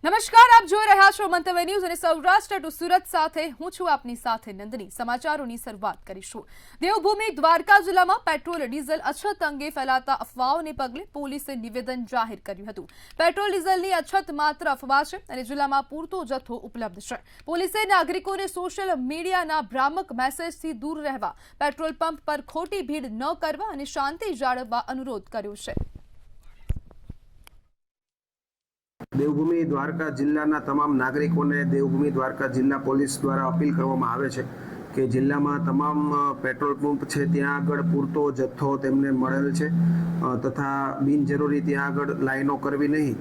નમસ્કાર, આપ જોઈ રહ્યા છો મંતવ્ય ન્યૂઝ અને સૌરાષ્ટ્ર ટુ સુરત સાથે હું છું આપની સાથે નંદની। સમાચારોની શરૂઆત કરીશું। દેવભૂમિ દ્વારકા જિલ્લામાં પેટ્રોલ ડીઝલ અછત અંગે ફેલાતા અફવાઓને પગલે પોલીસે નિવેદન જાહેર કર્યું હતું। પેટ્રોલ ડીઝલની અછત માત્ર અફવા છે અને જિલ્લામાં પૂરતો જથ્થો ઉપલબ્ધ છે। પોલીસે નાગરિકોને સોશિયલ મીડિયાના ભ્રામક મેસેજથી દૂર રહેવા, પેટ્રોલ પંપ પર ખોટી ભીડ ન કરવા અને શાંતિ જાળવવા અનુરોધ કર્યો છે। દેવભૂમિ દ્વારકા જિલ્લાના તમામ નાગરિકોને દેવભૂમિ દ્વારકા જિલ્લા પોલીસ દ્વારા અપીલ કરવામાં આવે છે કે જિલ્લામાં તમામ પેટ્રોલ પંપ છે ત્યાં આગળ પૂરતો જથ્થો તેમને મળેલ છે તથા બિનજરૂરી ત્યાં આગળ લાઈનો કરવી નહીં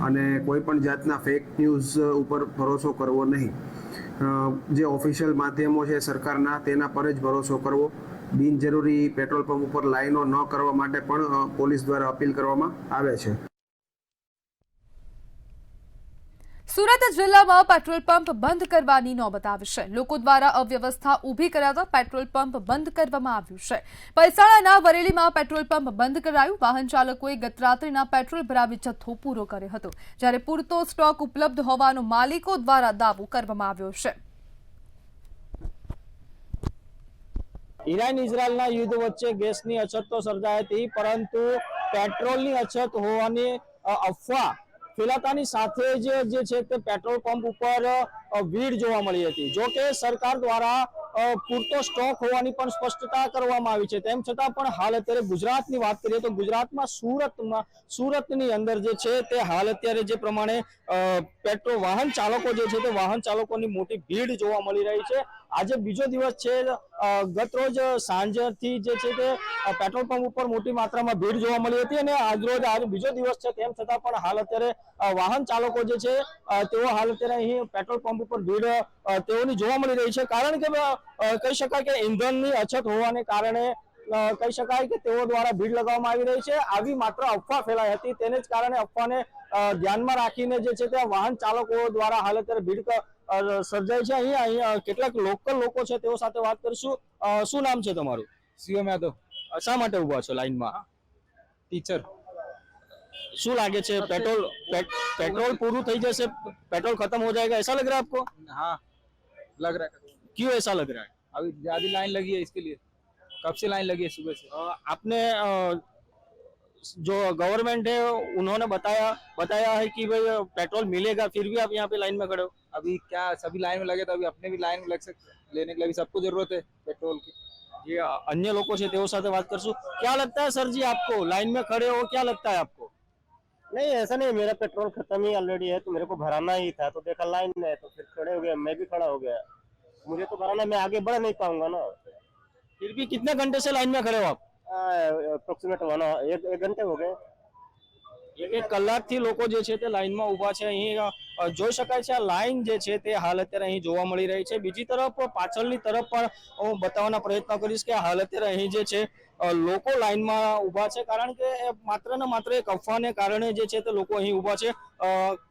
અને કોઈ પણ જાતના ફેક ન્યૂઝ ઉપર ભરોસો કરવો નહીં। જે ઓફિશિયલ માધ્યમો છે સરકારના તેના પર જ ભરોસો કરવો। બિનજરૂરી પેટ્રોલ પંપ ઉપર લાઈનો ન કરવા માટે પણ પોલીસ દ્વારા અપીલ કરવામાં આવે છે। સુરત જિલ્લામાં પેટ્રોલ પંપ બંધ કરવાની નોબત આવી છે। લોકો દ્વારા અવ્યવસ્થા ઊભી કરાતા પેટ્રોલ પંપ બંધ કરવામાં આવ્યું છે। પલસાણાના વરેલીમાં પેટ્રોલ પંપ બંધ કરાયું। વાહન ચાલકોએ ગત રાત્રિના પેટ્રોલ ભરાવી જથ્થો પૂરો કર્યો હતો, જ્યારે પૂરતો સ્ટોક ઉપલબ્ધ હોવાનો માલિકો દ્વારા દાવો કરવામાં આવ્યો છે। ઈરાન ઇઝરાયલના યુદ્ધ વચ્ચે ગેસની અછત તો સર્જાઈ હતી, પરંતુ પેટ્રોલની અછત હોવાની અફવા ફેલાતાની સાથે જે છે તે પેટ્રોલ પંપ ઉપર ભીડ જોવા મળી હતી। જો કે સરકાર દ્વારા પૂરતો સ્ટોક હોવાની પણ સ્પષ્ટતા કરવામાં આવી છે। તેમ છતાં પણ હાલ અત્યારે ગુજરાતની વાત કરીએ તો ગુજરાતમાં સુરતની અંદર જે છે તે હાલ અત્યારે જે પ્રમાણે પેટ્રોલ વાહન ચાલકો જે છે તે વાહન ચાલકોની મોટી ભીડ જોવા મળી રહી છે। આજે બીજો દિવસ છે। ગત રોજ સાંજથી જે છે તે પેટ્રોલ પંપ ઉપર મોટી માત્રામાં ભીડ જોવા મળી હતી અને આજ બીજો દિવસ છે, તેમ છતાં પણ હાલ અત્યારે વાહન ચાલકો જે છે તેઓ હાલ અત્યારે અહીં પેટ્રોલ પંપ ઉપર ભીડ તેઓની જોવા મળી રહી છે। કારણ કે કહી શકાય કે ઈંધણની અછત હોવાને કારણે કહી શકાય કે તેઓ દ્વારા ભીડ લગાવવામાં આવી રહી છે। આવી માત્ર અફવા ફેલાઈ હતી, તેને જ કારણે અફવાને ધ્યાનમાં રાખીને જે છે તે વાહન ચાલકો દ્વારા હાલ અત્યારે ભીડ સર્જાય છે। અહીંયા કેટલાક લોકલ લોકો છે તેઓ સાથે વાત કરીશું। શું નામ છે તમારું? સીએમ યાદવ। શા માટે ઉભા છો લાઈનમાં? टीचर શું लागे છે पेट्रोल पूरू થઈ જશે, पेट्रोल खत्म हो जाएगा, ऐसा लग रहा है आपको? हाँ लग रहा है। क्यों ऐसा लग रहा है? अभी ज्यादा लाइन लगी है इसके लिए, कब से लाइन लगी है सुबह से। आपने जो गवर्नमेंट है उन्होंने बताया है कि भाई पेट्रोल मिलेगा, फिर भी आप यहाँ पे लाइन में खड़े हो। अभी क्या सभी लाइन में लगे तो अभी अपने भी लाइन में लग सकते, लेने के लिए अभी सबको जरूरत है पेट्रोल की। ये अन्य लोगों से तेओ साथे बात करसूं। क्या लगता है सर जी, आपको लाइन में खड़े हो, क्या लगता है आपको? नहीं ऐसा नहीं, मेरा पेट्रोल खत्म ही ऑलरेडी है तो मेरे को भराना ही था, तो देखा लाइन में है तो फिर खड़े हो गए, मैं भी खड़ा हो गया। मुझे तो भराना, मैं आगे बढ़ नहीं पाऊंगा ना। फिर भी कितने घंटे से लाइन में खड़े हो आप? अप्रोक्सीमेट एक घंटे हो गए। એક કલાકથી લોકો જે છે તે લાઈનમાં ઊભા છે। અહીં જોઈ શકાય છે આ લાઈન જે છે તે હાલ અત્યારે અહીં જોવા મળી રહી છે। બીજી તરફ પાછળની તરફ પણ હું બતાવવાનો પ્રયત્ન કરીશ કે હાલ અત્યારે અહીં જે છે લોકો લાઈનમાં ઊભા છે, કારણ કે માત્ર ને માત્ર એક અફવાને કારણે જે છે તે લોકો અહીં ઊભા છે।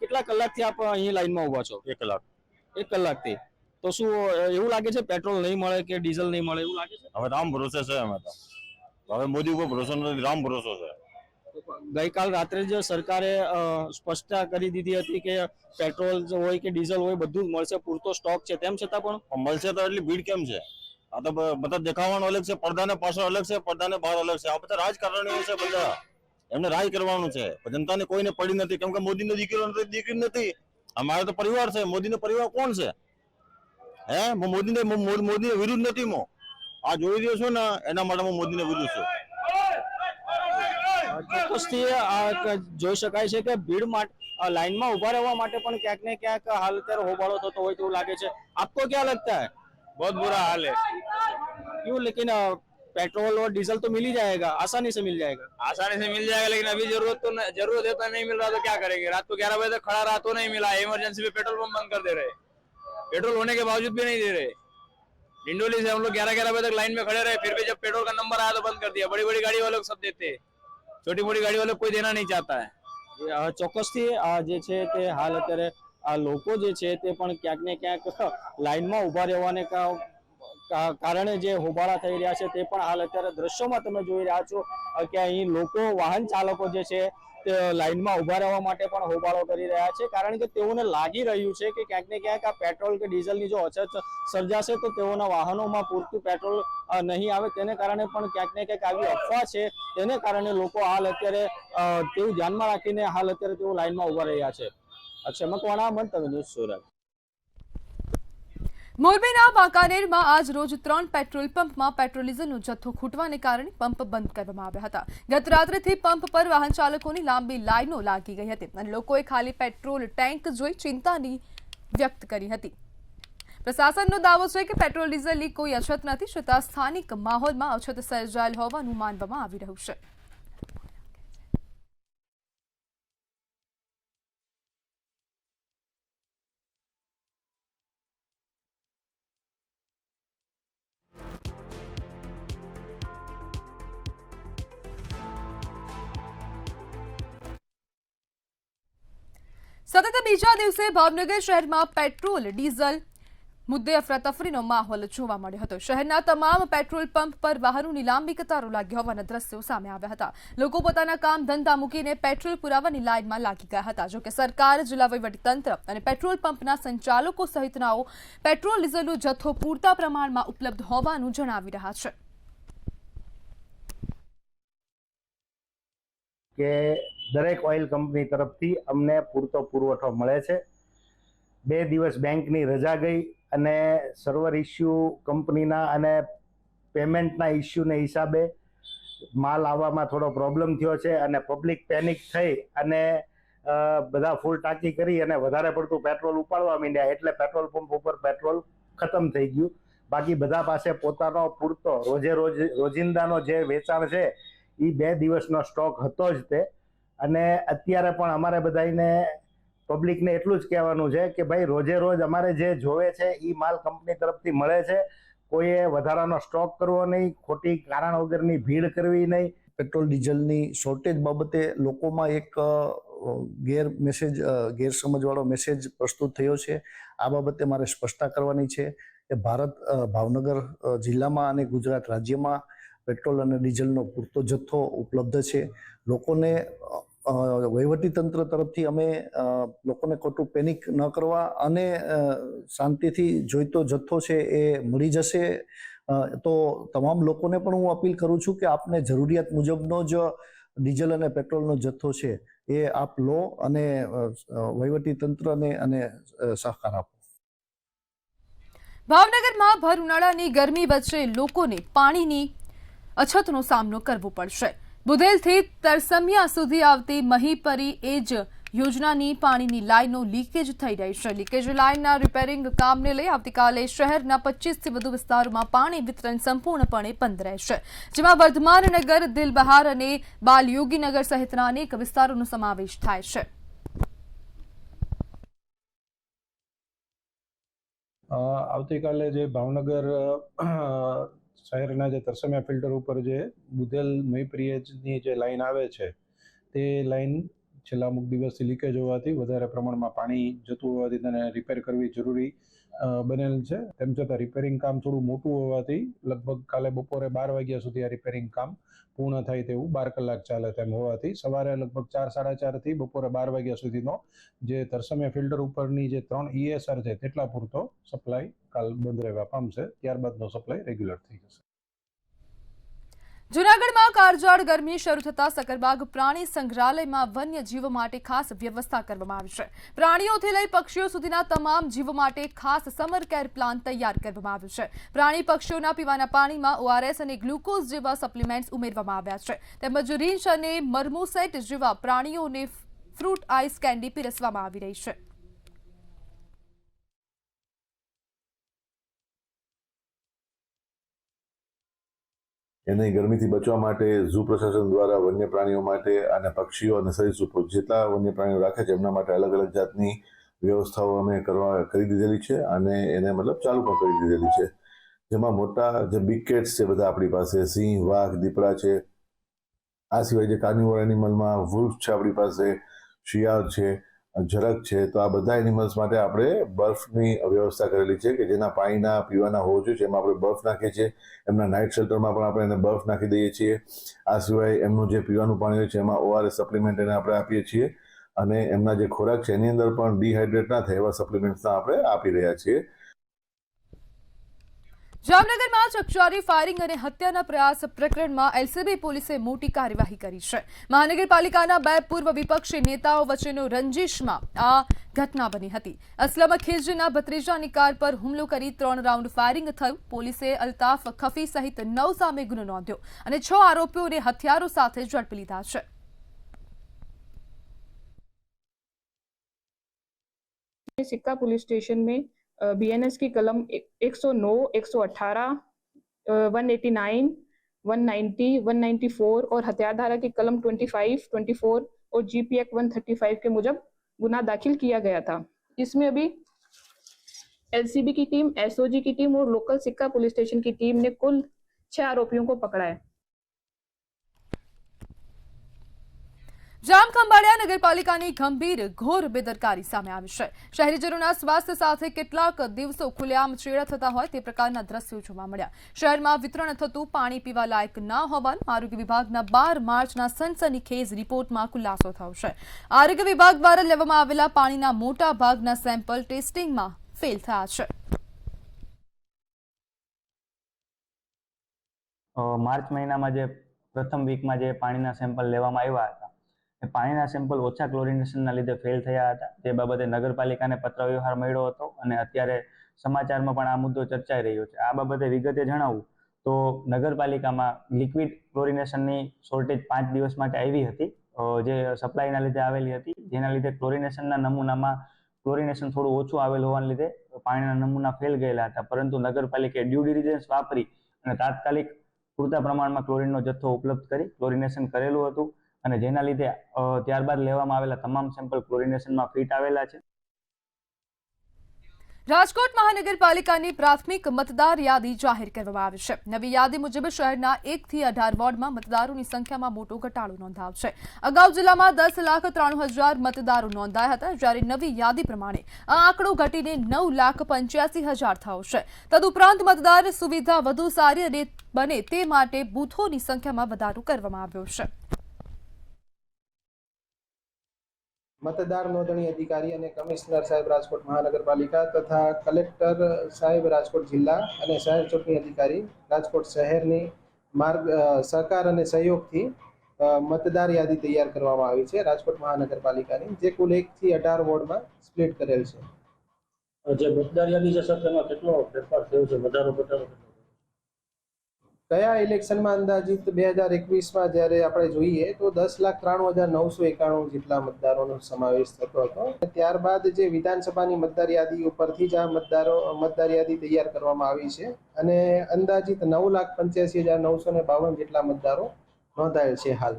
કેટલા કલાકથી આપ અહીં લાઈનમાં ઊભા છો? 1 કલાક। 1 કલાકથી। તો શું એવું લાગે છે પેટ્રોલ નહીં મળે કે ડીઝલ નહીં મળે એવું લાગે છે? હવે રામ ભરોસે છે, અમે તો હવે મોદી ઉપર ભરોસો નથી, રામ ભરોસો છે। ગઈકાલ રાત્રે જ સરકારે સ્પષ્ટતા કરી દીધી હતી કે પેટ્રોલ હોય કે ડીઝલ હોય બધું જ મળશે, પૂરતો સ્ટોક છે, તેમ છતાં પણ મળશે તો એટલી ભીડ કેમ છે? આ તો બધા દેખાવાનું અલગ છે, પડદાને પાછળ અલગ છે, પડદાને બહાર અલગ છે। આ બધા રાજકારણીઓ છે, બધા એમને રાજ કરવાનું છે, જનતાને કોઈને પડી નથી, કેમ કે મોદીનો દીકરી નથી। અમારો તો પરિવાર છે, મોદીનો પરિવાર કોણ છે? હે, હું મોદીને વિરુદ્ધ નથી। હું આ જોઈ રહ્યો છું ને એના માટે હું મોદીને વિરુદ્ધ છું। ચોક્કસથી જોઈ શકાય છે કે ભીડ માટે લાઈનમાં ઉભા રહેવા માટે પણ ક્યાંક ને ક્યાંક હાલ અત્યારે હોબાળો થતો હોય તેવું લાગે છે। આપકો क्या लगता है? बहुत बुरा हाल है। क्यों? लेकिन पेट्रोल और डीजल तो मिल ही जाएगा, आसानी से मिल जाएगा। आसानी से मिल जाएगा, लेकिन अभी जरूरत है तो नहीं मिल रहा तो क्या करेंगे। रात को 11 बजे तक खड़ा रहा तो नहीं मिला, इमरजेंसी में पेट्रोल पंप बंद कर दे रहे, पेट्रोल होने के बावजूद भी नहीं दे रहे। डिंडोली से हम लोग 11 बजे तक लाइन में खड़े रहे, फिर भी जब पेट्रोल का नंबर आया तो बंद कर दिया। बड़ी बड़ी गाड़ी वालों को सब देते, छोटी मोटी गाड़ी वालों को कोई देना नहीं चाहता है। ચોક્કસથી જે છે તે હાલ અત્યારે આ લોકો જે છે તે પણ ક્યાંક ને ક્યાંક લાઈનમાં ઊભા રહેવાને કારણે જે હોબાળા થઈ રહ્યા છે તે પણ હાલ અત્યારે દ્રશ્યોમાં તમે જોઈ રહ્યા છો કે અહીં લોકો વાહન ચાલકો જે છે તે લાઇનમાં ઊભા રહેવા માટે પણ હોબાળો કરી રહ્યા છે, કારણ કે તેઓને લાગી રહ્યું છે કે ક્યાંક ને ક્યાંક આ પેટ્રોલ કે ડીઝલની જો અછત સર્જાશે તો તેઓના વાહનોમાં પૂરતું પેટ્રોલ નહીં આવે, તેને કારણે પણ ક્યાંક ને ક્યાંક આવી અફવા છે, તેને કારણે લોકો હાલ અત્યારે તેવું ધ્યાનમાં રાખીને હાલ અત્યારે તેઓ લાઇનમાં ઊભા રહ્યા છે. અક્ષય મકવાણા, મંતવ્ય ન્યૂઝ, સુરત. મોરબીના વાંકાનેરમાં આજ રોજ 3 પેટ્રોલ પંપમાં પેટ્રોલ ડીઝલનો જથ્થો ખૂટવાને કારણે પંપ બંધ કરવામાં આવ્યા હતા. ગત રાત્રેથી પંપ પર વાહન ચાલકોની લાંબી લાઈનો લાગી ગઈ હતી અને લોકોએ ખાલી પેટ્રોલ ટેન્ક જોઈ ચિંતાની વ્યક્ત કરી હતી. પ્રશાસનનો દાવો છે કે પેટ્રોલ ડીઝલની કોઈ અછત નથી, છતાં સ્થાનિક માહોલમાં અછત સર્જાયેલ હોવાનું માનવામાં આવી રહ્યું છે. સતત બીજા દિવસે ભાવનગર શહેરમાં પેટ્રોલ ડીઝલ મુદ્દે અફરાતફરીનો માહોલ જોવા મળ્યો હતો. શહેરના તમામ પેટ્રોલ પંપ પર વાહનોની લાંબી કતારો લાગી હોવાના દ્રશ્યો સામે આવ્યા હતા. લોકો પોતાના કામ ધંધા મૂકીને પેટ્રોલ પુરાવાની લાઇનમાં લાગી ગયા હતા. જોકે સરકાર, જિલ્લા વહીવટીતંત્ર અને પેટ્રોલ પંપના સંચાલકો સહિતનાઓ પેટ્રોલ ડીઝલનો જથ્થો પૂરતા પ્રમાણમાં ઉપલબ્ધ હોવાનું જણાવી રહ્યા છે. કે દરેક ઓઇલ કંપની તરફથી અમને પૂરતો પુરવઠો મળે છે. 2 દિવસ બેંકની રજા ગઈ અને સર્વર ઇસ્યુ કંપનીના અને પેમેન્ટના ઇસ્યુને હિસાબે માલ આવવામાં થોડો પ્રોબ્લેમ થયો છે અને પબ્લિક પેનિક થઈ અને બધા ફૂલ ટાંકી કરી અને વધારે પડતું પેટ્રોલ ઉપાડવા માંડ્યા, એટલે પેટ્રોલ પંપ ઉપર પેટ્રોલ ખતમ થઈ ગયું. બાકી બધા પાસે પોતાનો પૂરતો રોજિંદાનો જે વેચાણ છે એ 2 દિવસનો સ્ટોક હતો જ તે. અને અત્યારે પણ અમારે બધાને પબ્લિકને એટલું જ કહેવાનું છે કે ભાઈ રોજે રોજ અમારે જે જોવે છે એ માલ કંપની તરફથી મળે છે. કોઈએ વધારાનો સ્ટોક કરવો નહીં, ખોટી કારણ વગરની ભીડ કરવી નહીં. પેટ્રોલ ડીઝલની શોર્ટેજ બાબતે લોકોમાં એક ગેરસમજવાળો મેસેજ પ્રસ્તુત થયો છે. આ બાબતે મારે સ્પષ્ટતા કરવાની છે કે ભાવનગર જિલ્લામાં અને ગુજરાત રાજ્યમાં પેટ્રોલ અને ડીઝલનો પૂરતો જથ્થો ઉપલબ્ધ છે. લોકોને વહીવટીતંત્ર તરફથી અમે લોકોને ખોટું પેનિક ન કરવા અને શાંતિથી જોઈતો જથ્થો છે એ મળી જશે. તો તમામ લોકોને પણ હું અપીલ કરું છું કે આપને જરૂરિયાત મુજબનો જ ડીઝલ અને પેટ્રોલનો જથ્થો છે એ આપ લો અને વહીવટીતંત્રને અને સહકાર આપો. ભાવનગરમાં ભર ઉનાળાની ગરમી વચ્ચે લોકોને પાણીની અછતનો સામનો કરવો પડશે. બુધેલથી તરસમિયા સુધી આવતી મહીપરી એજ યોજનાની પાણીની લાઇનો લીકેજ થઈ રહી છે. લીકેજ લાઇનના રિપેરિંગ કામને લઈ આવતીકાલે શહેરના 25થી વધુ વિસ્તારોમાં પાણી વિતરણ સંપૂર્ણપણે બંધ રહેશે, જેમાં વર્ધમાનનગર, દિલબહાર અને બાલયોગીનગર સહિતના અનેક વિસ્તારોનો સમાવેશ થાય છે. આવતીકાલે જે ભાવનગર શહેરના જે તરસમિયા ફિલ્ટર ઉપર જે બુધેલ મહીપરીએજની જે લાઈન આવે છે તે લાઈન છેલ્લા અમુક દિવસથી લીકેજ હોવાથી વધારે પ્રમાણમાં પાણી જતું હોવાથી તેને રિપેર કરવી જરૂરી બનેલ છે. તેમ છતાં રિપેરિંગ કામ થોડું મોટું હોવાથી લગભગ કાલે બપોરે 12 વાગ્યા સુધી આ રિપેરિંગ કામ પૂર્ણ થાય તેવું 12 કલાક ચાલે તેમ હોવાથી સવારે લગભગ 4-4:30 થી બપોરે 12 વાગ્યા સુધીનો જે તરસમિયા ફિલ્ટર ઉપરની જે 3 ESR છે તેટલા પૂરતો સપ્લાય કાલ બંધ રહેવા પામશે. ત્યારબાદનો સપ્લાય રેગ્યુલર થઈ જશે. જૂનાગઢમાં કાળઝાળ ગરમી શરૂ થતા સકરબાગ પ્રાણી સંગ્રહાલયમાં વન્યજીવો માટે ખાસ વ્યવસ્થા કરવામાં આવી છે. પ્રાણીઓથી લઈ પક્ષીઓ સુધીના તમામ જીવો માટે ખાસ સમર કેર પ્લાન તૈયાર કરવામાં આવ્યું છે. પ્રાણી પક્ષીઓના પીવાના પાણીમાં ORS અને ગ્લુકોઝ જેવા સપ્લિમેન્ટ્સ ઉમેરવામાં આવ્યા છે. તેમજ રીંછ અને મર્મોસેટ જેવા પ્રાણીઓને ફ્રૂટ આઈસ કેન્ડી પીરસવામાં આવી રહી છે. એને ગરમીથી બચવા માટે ઝૂ પ્રશાસન દ્વારા વન્ય પ્રાણીઓ માટે અને પક્ષીઓ અને સરીસૃપો જેટલા વન્ય પ્રાણીઓ રાખે છે એમના માટે અલગ અલગ જાતની વ્યવસ્થાઓ અમે કરી દીધેલી છે અને એને ચાલુ પણ કરી દીધેલી છે. જેમાં મોટા જે બિગ કેટ્સ છે બધા આપણી પાસે, સિંહ, વાઘ, દીપડા છે. આ સિવાય જે કાર્નિવોર એનિમલમાં વુલ્ફ છે આપણી પાસે, શિયાળ છે ઝરખ છે, તો આ બધા એનિમલ્સ માટે આપણે બર્ફની વ્યવસ્થા કરેલી છે કે જેના પાણીના પીવાના હોવો જોઈએ, જેમાં આપણે બર્ફ નાખીએ છીએ. એમના નાઇટ શેલ્ટરમાં પણ આપણે એને બર્ફ નાખી દઈએ છીએ. આ સિવાય એમનું જે પીવાનું પાણી હોય છે એમાં ORS સપ્લિમેન્ટ એને આપણે આપીએ છીએ, અને એમના જે ખોરાક છે એની અંદર પણ ડિહાઇડ્રેટ ના થાય એવા સપ્લિમેન્ટ્સ આપણે આપી રહ્યા છીએ. જામનગરમાં ચકચારી ફાયરિંગ અને હત્યાના પ્રયાસ પ્રકરણમાં એલસીબી પોલીસે મોટી કાર્યવાહી કરી છે. મહાનગરપાલિકાના 2 પૂર્વ વિપક્ષી નેતાઓ વચ્ચેનો રંજીશમાં આ ઘટના બની હતી. અસલમ ખિલજીના ભત્રીજાની કાર પર હુમલો કરી 3 રાઉન્ડ ફાયરિંગ થયું. પોલીસે અલ્તાફ ખફી સહિત 9 સામે ગુનો નોંધ્યો અને 6 આરોપીઓને હથિયારો સાથે ઝડપી લીધા છે. सिक्का पुलिस स्टेशन में BNS की कलम 109, 118, 189, 190, 194 और हथियार धारा की कलम 25, 24 और GP एक्ट 135 के मुजब गुना दाखिल किया गया था. इसमें अभी LCB की टीम, SOG की टीम और लोकल सिक्का पुलिस स्टेशन की टीम ने कुल 6 आरोपियों को पकड़ा है. જામખંભાળિયા નગરપાલિકાની ગંભીર ઘોર બેદરકારી સામે આવી છે. શહેરીજનોના સ્વાસ્થ્ય સાથે કેટલાક દિવસો ખુલ્લેઆમ ચેડા થતા હોય તે પ્રકારના દ્રશ્યો જોવા મળ્યા. શહેરમાં વિતરણ થતું પાણી પીવા લાયક ના હોવાનું આરોગ્ય વિભાગના 12 માર્ચના સનસનીખેજ રિપોર્ટમાં ખુલાસો થયો છે. આરોગ્ય વિભાગ દ્વારા લેવામાં આવેલા પાણીના મોટા ભાગના સેમ્પલ ટેસ્ટિંગમાં ફેલ થયા છે. માર્ચ મહિનામાં જે પ્રથમ વીકમાં જે પાણીના સેમ્પલ લેવામાં આવ્યા હતા, એ પાણીના સેમ્પલ ઓછા ક્લોરિનેશનના લીધે ફેલ થયા હતા. તે બાબતે નગરપાલિકાને પત્ર વ્યવહાર મળ્યો હતો અને અત્યારે સમાચારમાં પણ આ મુદ્દો ચર્ચાઈ રહ્યો છે. આ બાબતે વિગતે જણાવું તો નગરપાલિકામાં લિક્વિડ ક્લોરિનેશનની શોર્ટેજ 5 દિવસ માટે આવી હતી, જે સપ્લાયના લીધે આવેલી હતી, જેના લીધે ક્લોરિનેશનના નમૂનામાં ક્લોરિનેશન થોડું ઓછું આવેલું હોવાના લીધે પાણીના નમૂના ફેલ ગયેલા હતા. પરંતુ નગરપાલિકાએ ડ્યુ ડિલિજન્સ વાપરી અને તાત્કાલિક પૂરતા પ્રમાણમાં ક્લોરિનનો જથ્થો ઉપલબ્ધ કરી ક્લોરિનેશન કરેલું હતું અને જેના લીધે ત્યારબાદ લેવામાં આવેલા તમામ સેમ્પલ ક્લોરિનેશનમાં ફિટ આવેલા છે. રાજકોટ મહાનગરપાલિકાની પ્રાથમિક મતદાર યાદી જાહેર કરવામાં આવી છે. નવી યાદી મુજબ શહેરના 1 થી 18 વોર્ડમાં મતદારોની સંખ્યામાં મોટો ઘટાડો નોંધાયો છે. અગાઉ જિલ્લામાં 10,93,000 મતદારો નોંધાયા હતા, જ્યારે નવી યાદી પ્રમાણે આ આંકડો ઘટીને 9,85,000 થયો છે. તદુપરાંત મતદાર સુવિધા વધુ સારી અને બને તે માટે બૂથોની સંખ્યામાં વધારો કરવામાં આવ્યો છે. મતદાર નોંધણી અધિકારી અને કમિશનર સાહેબ રાજકોટ મહાનગરપાલિકા તથા કલેક્ટર સાહેબ રાજકોટ જિલ્લા અને શહેર ચૂંટણી અધિકારી રાજકોટ શહેરની માર્ગ સહકાર અને સહયોગથી મતદાર યાદી તૈયાર કરવામાં આવી છે રાજકોટ મહાનગરપાલિકાની, જે કુલ 1 થી 18 વોર્ડમાં સ્પ્લિટ કરેલ છે. જે મતદાર યાદી છે સર, તેમાં કેટલો ફેરફાર થયો છે, વધારો ઘટાડો? કયા ઇલેક્શનમાં અંદાજિત 2021માં જ્યારે આપણે જોઈએ તો 10,93,991 જેટલા મતદારોનો સમાવેશ થતો હતો. ત્યારબાદ જે વિધાનસભાની મતદાર યાદી ઉપરથી જ આ મતદાર યાદી તૈયાર કરવામાં આવી છે અને અંદાજિત 9,85,952 જેટલા મતદારો નોંધાયેલ છે હાલ.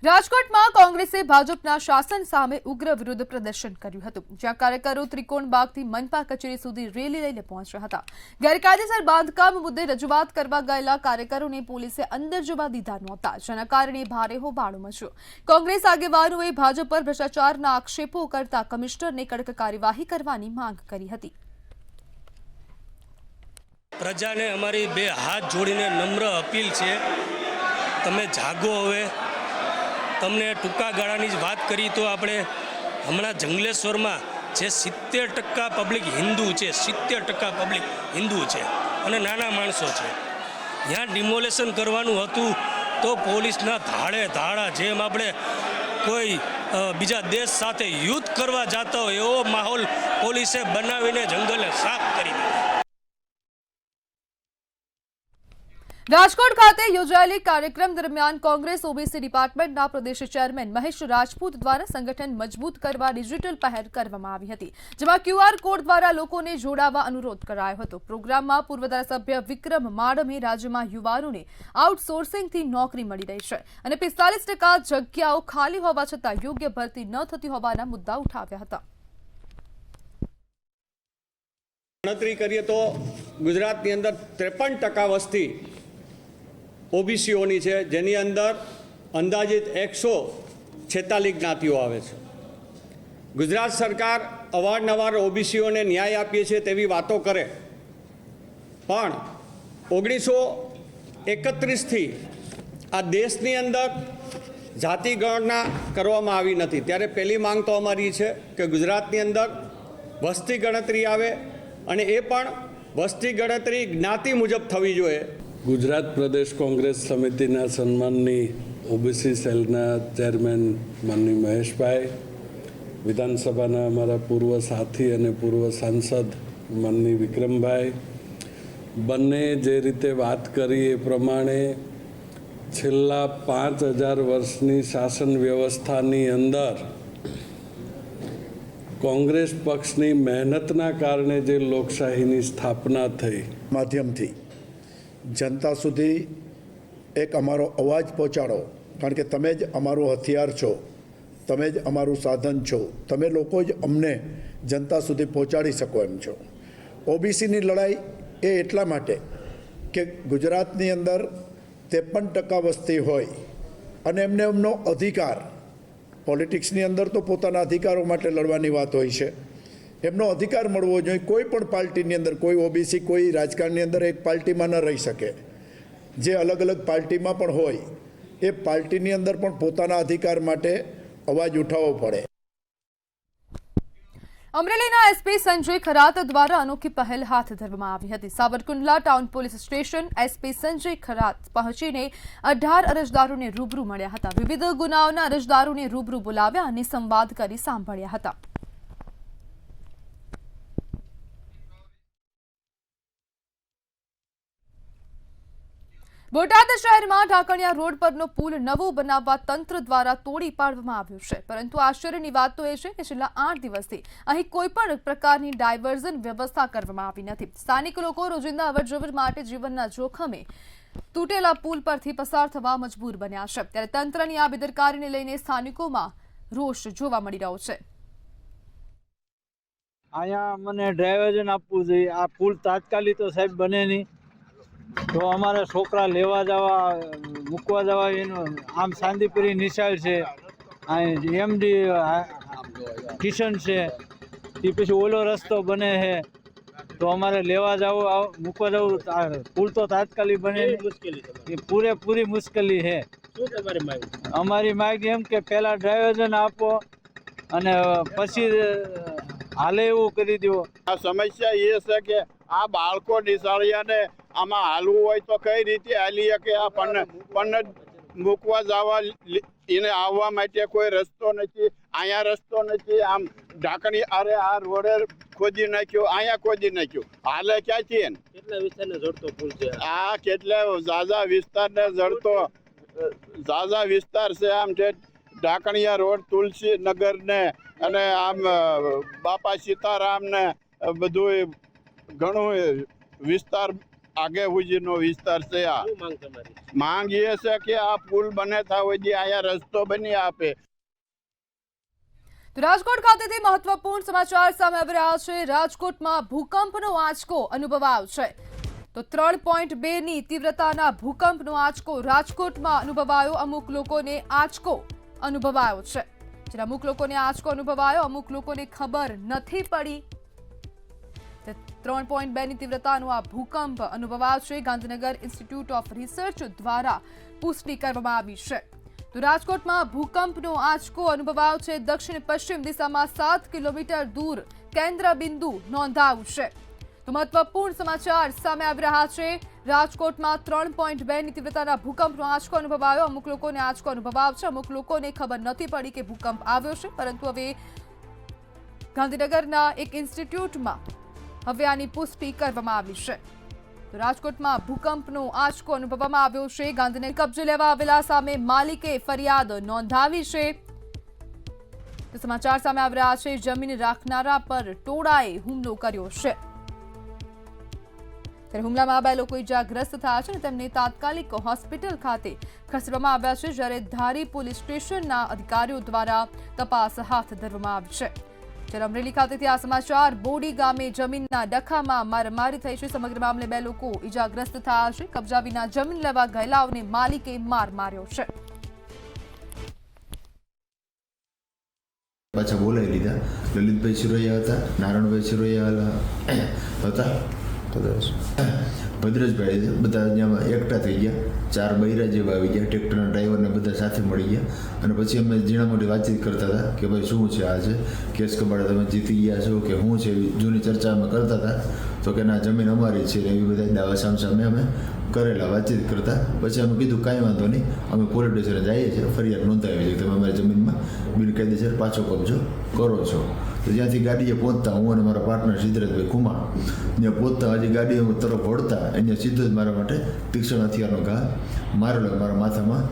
રાજકોટમાં કોંગ્રેસે ભાજપના શાસન સામે ઉગ્ર વિરોધ પ્રદર્શન કર્યું હતું, જ્યાં કાર્યકરો ત્રિકોણબાગથી મનપા કચેરી સુધી રેલી લઈને પહોંચ્યા હતા. ગેરકાયદેસર બાંધકામ મુદ્દે રજૂઆત કરવા ગયેલા કાર્યકરોને પોલીસે અંદર જવા દીધા નહોતા, જેના કારણે ભારે હોબાળો મચ્યો. કોંગ્રેસ આગેવાનોએ ભાજપ પર ભ્રષ્ટાચારના આક્ષેપો કરતા કમિશનરને કડક કાર્યવાહી કરવાની માંગ કરી હતી. પ્રજાને અમારી 2 હાથ જોડીને નમ્ર અપીલ છે, તમે જાગો. હવે તમને ટૂંકા ગાળાની જ વાત કરી તો આપણે હમણાં જંગલેશ્વરમાં જે 70% પબ્લિક હિન્દુ છે, 70% પબ્લિક હિન્દુ છે અને નાના માણસો છે, ત્યાં ડિમોલેશન કરવાનું હતું તો પોલીસના ધાડે ધાડા, જેમ આપણે કોઈ બીજા દેશ સાથે યુદ્ધ કરવા જતા હોય એવો માહોલ પોલીસે બનાવીને જંગલને સાફ કરી દીધો. રાજકોટ ખાતે યોજાયેલી કાર્યક્રમ દરમિયાન કોંગ્રેસ ઓબીસી ડિપાર્ટમેન્ટના પ્રદેશ ચેરમેન મહેશ રાજપૂત દ્વારા સંગઠન મજબૂત કરવા ડિજિટલ પહેલ કરવામાં આવી હતી, જેમાં QR કોડ દ્વારા લોકોને જોડાવા અનુરોધ કરાયો હતો. પ્રોગ્રામમાં પૂર્વ ધારાસભ્ય વિક્રમ માડમે રાજ્યમાં યુવાનોને આઉટસોર્સિંગથી નોકરી મળી રહી છે અને 45% જગ્યાઓ ખાલી હોવા છતાં યોગ્ય ભરતી ન થતી હોવાના મુદ્દા ઉઠાવ્યા હતા. ગણતરી કરીએ તો ગુજરાતની અંદર 53% વસ્તી ઓબીસીઓની છે, જેની અંદર અંદાજિત 146 જ્ઞાતિઓ આવે છે. ગુજરાત સરકાર અવારનવાર ઓબીસીઓને ન્યાય આપીએ છીએ તેવી વાતો કરે, પણ 1931થી આ દેશની અંદર જાતિ ગણના કરવામાં આવી નથી. ત્યારે પહેલી માંગ તો અમારી છે કે ગુજરાતની અંદર વસ્તી ગણતરી આવે અને એ પણ વસ્તી ગણતરી જ્ઞાતિ મુજબ થવી જોઈએ. ગુજરાત પ્રદેશ કોંગ્રેસ સમિતિના સન્માનની ઓબીસી સેલના ચેરમેન માનની મહેશભાઈ, વિધાનસભાના અમારા પૂર્વ સાથી અને પૂર્વ સાંસદ માનની વિક્રમભાઈ, બંને જે રીતે વાત કરી એ પ્રમાણે છેલ્લા 5000 વર્ષની શાસન વ્યવસ્થાની અંદર કોંગ્રેસ પક્ષની મહેનતના કારણે જે લોકશાહીની સ્થાપના થઈ, માધ્યમથી જનતા સુધી એક અમારો અવાજ પહોંચાડો, કારણ કે તમે જ અમારું હથિયાર છો, તમે જ અમારું સાધન છો, તમે લોકો જ અમને જનતા સુધી પહોંચાડી શકો એમ છો. ઓબીસીની લડાઈ એ એટલા માટે કે ગુજરાતની અંદર 53% વસ્તી હોય અને એમને એમનો અધિકાર, પોલિટિક્સની અંદર તો પોતાના અધિકારો માટે લડવાની વાત હોય છે, એમનો અધિકાર મળવો જોઈએ. કોઈ પણ પાર્ટીની અંદર કોઈ ઓબીસી કોઈ રાજકારણની અંદર એક પાર્ટીમાં ન રહી શકે. જે અલગ અલગ પાર્ટીમાં પણ હોય એ પાર્ટીની અંદર પણ પોતાના અધિકાર માટે અવાજ ઉઠાવવો પડે. અમરેલીના એસપી સંજય ખરાત દ્વારા અનોખી પહેલ હાથ ધરવામાં આવી હતી. Savarkundla town police station SP Sanjay Kharat પહોંચીને 18 અરજદારોને રૂબરૂ મળ્યા હતા. વિવિધ ગુનાઓના અરજદારોને રૂબરૂ બોલાવ્યા અને સંવાદ કરી સાંભળ્યા હતા. બોટાદ શહેરમાં ઢાકણિયા રોડ પરનો પુલ નવો બનાવવા તંત્ર દ્વારા તોડી પાડવામાં આવ્યો છે, પરંતુ આશ્ચર્યની વાત તો એ છે કે છેલ્લા 8 દિવસથી અહીં કોઈપણ પ્રકારની ડાયવર્ઝન વ્યવસ્થા કરવામાં આવી નથી. સ્થાનિક લોકો રોજિંદા અવરજવર માટે જીવનના જોખમે તૂટેલા પુલ પરથી પસાર થવા મજબૂર બન્યા છે. ત્યારે તંત્રની આ બેદરકારીને લઈને સ્થાનિકોમાં રોષ જોવા મળી રહ્યો છે. અહીંયા મને ડાયવર્ઝન આપવું જોઈએ. આ પુલ તાત્કાલિક તો સાહેબ બને નહીં, તો અમારા છોકરા લેવા જવા મૂકવા જવા એનું આમ શાંતિપુરી નિશાળ છે, અહીં એમડી કિશન છે, તે પછી ઓલો રસ્તો બને છે, તો અમારે લેવા જવું મૂકવા જવું પુલ તો તાત્કાલિક બને એ પૂરેપૂરી મુશ્કેલી છે. અમારી માંગ એમ કે પહેલાં ડાયવર્ઝન આપો અને પછી હાલે એવું કરી દો. આ સમસ્યા એ છે કે આ બાળકો નિશાળિયાને આમાં હાલવું હોય તો કઈ રીતે હાલી શકે? આ પણ મૂકવા જવા એને આવવા માટે કોઈ રસ્તો નથી, અહીંયા રસ્તો નથી. આમ ઢાંકણી અરે આ રોડે ખોદી નાખ્યો, અહીંયા ખોદી નાખ્યું, હાલે ક્યાંથી? કેટલા વિસ્તારને જોડતો પુલ છે આ? કેટલા ઝાઝા વિસ્તારને જડતો ઝાઝા વિસ્તાર છે. આમ છે ઢાંકણીયા રોડ, તુલસી નગર ને અને આમ બાપા સીતારામ ને બધું ઘણું વિસ્તાર આગે સુધીનો વિસ્તાર છે. આ માંગ એ છે કે આ પુલ બને થાય હોય અહીંયા રસ્તો બની આપે. તો રાજકોટ ખાતેથી મહત્વપૂર્ણ સમાચાર સામે આવી રહ્યા છે. રાજકોટમાં ભૂકંપનો આંચકો અનુભવાયો છે. તો 3.2ની તીવ્રતાના ભૂકંપનો આંચકો રાજકોટમાં અનુભવાયો. અમુક લોકોને આંચકો અનુભવાયો છે. જ્યારે અમુક લોકોને આંચકો અનુભવાયો, અમુક લોકોને ખબર નથી પડી. 3.2ની તીવ્રતાનો આ ભૂકંપ અનુભવાયો છે. ગાંધીનગર ઇન્સ્ટિટ્યૂટ ઓફ રિસર્ચ દ્વારા પુષ્ટિ કરવામાં આવી છે. તો રાજકોટમાં ભૂકંપનો આંચકો અનુભવાયો છે. દક્ષિણ પશ્ચિમ દિશામાં 7 કિલોમીટર દૂર કેન્દ્ર બિંદુ નોંધાયું છે. તો મહત્વપૂર્ણ સમાચાર સામે આવી રહ્યા છે. રાજકોટમાં 3.2ની તીવ્રતાના ભૂકંપનો આંચકો અનુભવાયો. અમુક લોકોને આંચકો અનુભવાયો છે, અમુક લોકોને ખબર નથી પડી કે ભૂકંપ આવ્યો છે, પરંતુ હવે ગાંધીનગરના એક ઇન્સ્ટિટ્યૂટમાં હવે આની પુષ્ટિ કરવામાં આવી છે. તો રાજકોટમાં ભૂકંપનો આંચકો અનુભવવામાં આવ્યો છે. ગાંધીનગર કબજે લેવા આવેલા સામે માલિકે ફરિયાદ નોંધાવી છે. તો સમાચાર સામે આવી રહ્યા છે. જમીન રાખનારા પર ટોળાએ હુમલો કર્યો છે. ત્યારે હુમલામાં 2 લોકો ઇજાગ્રસ્ત થયા છે અને તેમને તાત્કાલિક હોસ્પિટલ ખાતે ખસેડવામાં આવ્યા છે. જ્યારે ધારી પોલીસ સ્ટેશનના અધિકારીઓ દ્વારા તપાસ હાથ ધરવામાં આવી છે. જ્યારે અમરેલી ખાતેથી આ સમાચાર. બોડી ગામે જમીનના ડખામાં મારામારી થઈ છે. સમગ્ર મામલે 2 લોકો ઇજાગ્રસ્ત થયા છે. કબજા વિના જમીન લેવા ગયેલાઓને માલિકે માર માર્યો છે. પાછા બોલાવી લીધા. લલિતભાઈ સિરોયા હતા, નારાયણભાઈ સિરોયા હતા, ભદ્રેશભાઈ બધા અહીંયા એકઠા થઈ ગયા. 4 બૈરા જેવા આવી ગયા, ટ્રેક્ટરના ડ્રાઈવરને બધા સાથે મળી ગયા. અને પછી અમે ઝીણા મોટી વાતચીત કરતા હતા કે ભાઈ શું છે, આ છે કેસ કબાડે તમે જીતી ગયા છો કે શું છે, જૂની ચર્ચા અમે કરતા હતા. તો કે ના, જમીન અમારી છે એવી બધા દાવા સામસામે અમે કરેલા વાતચીત કરતા. પછી અમે કીધું કાંઈ વાંધો નહીં, અમે પોલીસ સ્ટેશને જઈએ છીએ, ફરિયાદ નોંધાવી છે તમે અમારી જમીનમાં બિનકાયદેસર પાછો કબજો કરો છો. તો જ્યાંથી ગાડીએ પહોંચતા હું અને મારા પાર્ટનર સિદ્ધરાજભાઈ કુમાર ત્યાં પહોંચતા હજી ગાડી તરફ વળતા અહીંયા સીધો જ મારા માટે તીક્ષ્ણ હથિયારનો ઘા મારેલો મારા માથામાં.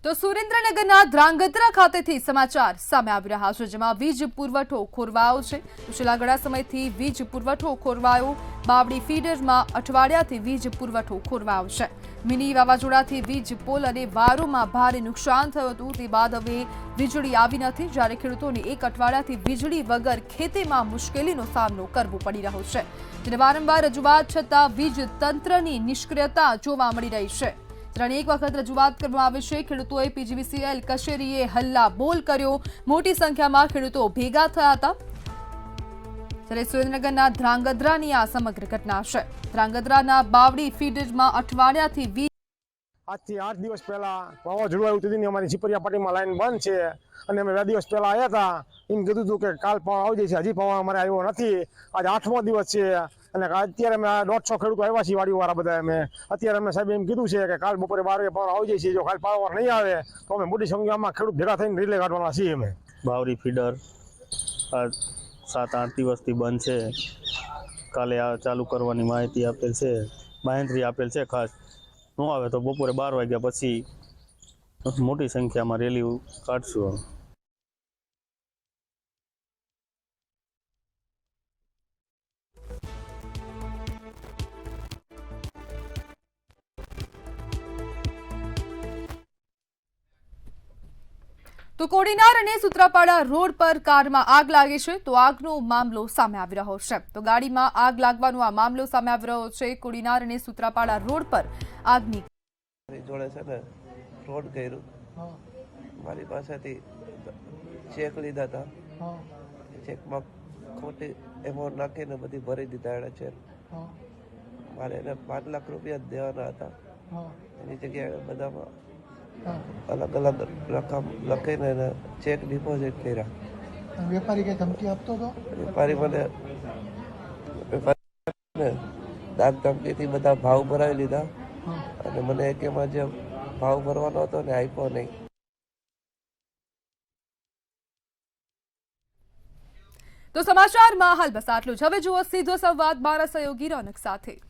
તો સુરેન્દ્રનગરના ધ્રાંગધ્રા ખાતેથી સમાચાર સામે આવી રહ્યા છે, જેમાં વીજ પુરવઠો ખોરવાયો છે. છેલ્લા ઘણા સમયથી વીજ પુરવઠો ખોરવાયો. બાવડી ફીડરમાં અઠવાડિયાથી વીજ પુરવઠો ખોરવાયો છે. મિની વાવાઝોડાથી વીજ પોલ અને વાયરોમાં ભારે નુકસાન થયું હતું. તે બાદ હવે વીજળી આવી નથી, જ્યારે ખેડૂતોને એક અઠવાડિયાથી વીજળી વગર ખેતીમાં મુશ્કેલીનો સામનો કરવો પડી રહ્યો છે. જેને વારંવાર રજૂઆત છતાં વીજ તંત્રની નિષ્ક્રિયતા જોવા મળી રહી છે. એક વખત રજૂઆત કરવામાં આવી છે. ખેડૂતોએ પીજીવીસીએલ કચેરીએ હલ્લા બોલ કર્યો. મોટી સંખ્યામાં ખેડૂતો ભેગા થયા હતા. ત્યારે સુરેન્દ્રનગરના ધ્રાંગધ્રાની આ સમગ્ર ઘટના છે. ધ્રાંગધ્રાના બાવડી ફીડરમાં અઠવાડિયાથી વીજ આજથી 8 દિવસ પહેલા વાવાઝોડું આવ્યું હતું, અમારી ઝીપરિયા પાટીમાં લાઈન બંધ છે અને અમે 2 દિવસ પહેલા આવ્યા હતા. એમ કીધું હતું કે કાલ પવન આવી જાય છે, હજી પવન અમારે આવ્યો નથી. આજે 8મો દિવસ છે અને અત્યારે અમે 150 ખેડૂતો આવ્યા છીએ વાડીવાળા બધા. અમે અત્યારે અમે સાહેબ એમ કીધું છે કે કાલ બપોરે 12 વાગે પવન આવી જાય છે. જો કાલ પાવર નહીં આવે તો અમે મોટી સંખ્યામાં ખેડૂત ભેગા થઈને રિલે કાઢવાના છીએ. અમે બાવરી ફીડર 7-8 દિવસથી બંધ છે. કાલે આ ચાલુ કરવાની માહિતી આપેલ છે, બાંહેધરી આપેલ છે. ખાસ ન આવે તો બપોરે 12 વાગ્યા પછી મોટી સંખ્યામાં રેલી કાઢશું. તો કોડીનાર અને સૂત્રાપાડા રોડ પર કારમાં આગ લાગી છે. તો આગનો મામલો સામે આવી રહ્યો છે. તો ગાડીમાં આગ લાગવાનો આ મામલો સામે આવી રહ્યો છે. કોડીનાર અને સૂત્રાપાડા રોડ પર આગની જોડે છે ને ફ્રોડ કર્યું. મારી પાસેથી ચેક લીધા હતા, ચેકમાં ખોટી એમાઉન્ટ નાખીને બધી ભરી દીધા એણે ચેક. મારે એને 5 લાખ રૂપિયા જ દેવાના હતા. એની જગ્યાએ બધામાં અલગ અલગ રકમ લખીને એને ચેક ડિપોઝિટ કર્યા. વેપારી કઈ ધમકી આપતો હતો? વેપારી મને દાગ ધમકીથી બધા ભાવ ભરાવી લીધા અને મને એકેમાં જે ભાવ ભરવાનો હતો ને આપ્યો નહીં. તો સમાચારમાં હાલ બસ આટલું જ. હવે જુઓ સીધો સંવાદ મારા સહયોગી રોનક સાથે.